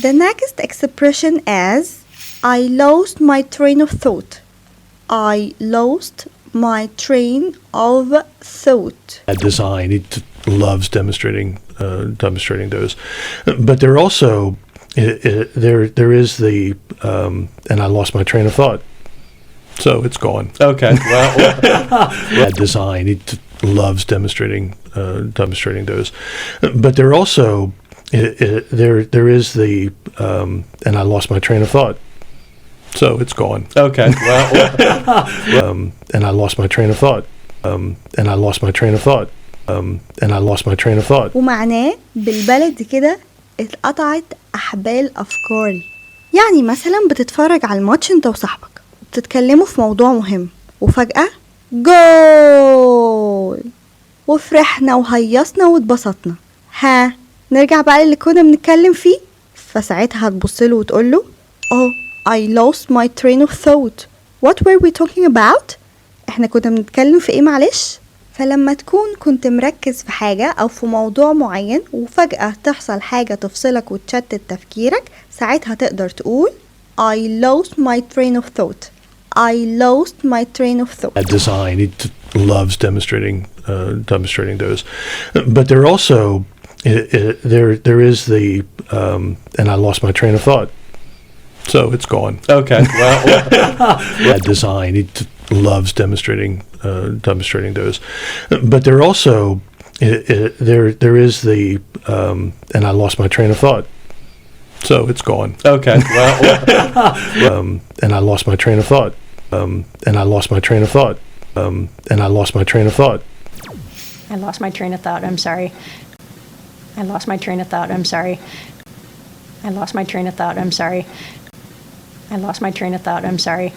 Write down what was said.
The next expression is I lost my train of thought. I lost my train of thought. Design, it loves demonstrating those. But there also, there is the, and I lost my train of thought. So it's gone. Okay. Well, Design, it loves demonstrating those. But there also, there is the, and I lost my train of thought. So it's gone. okay. Well, And I lost my train of thought. And I lost my train of thought. And I lost my train of thought. ومعناه بالبلد كده اتقطعت أحبال أفكاري. يعني مثلا بتتفرج على الماتش انت وصاحبك وبتتكلموا في موضوع مهم وفجأة جول وفرحنا وهيصنا واتبسطنا. ها نرجع بقى اللي كنا بنتكلم فيه. فساعتها هتبصله وتقوله Oh, I lost my train of thought. What were we talking about? احنا كنا بنتكلم في ايه معلش؟ فلما تكون كنت مركز في حاجة أو في موضوع معين وفجأة تحصل حاجة تفصلك وتشتت تفكيرك، ساعتها تقدر تقول I lost my train of thought. I lost my train of thought. Design, it loves demonstrating those. But there also, there is the, and I lost my train of thought. So it's gone. okay. Well, Design, it loves demonstrating those. But there also, there is the, and I lost my train of thought. So it's gone. okay. Well, And I lost my train of thought. And I lost my train of thought. And I lost my train of thought. I lost my train of thought. I'm sorry. I lost my train of thought. I'm sorry. I lost my train of thought. I'm sorry. I lost my train of thought. I'm sorry.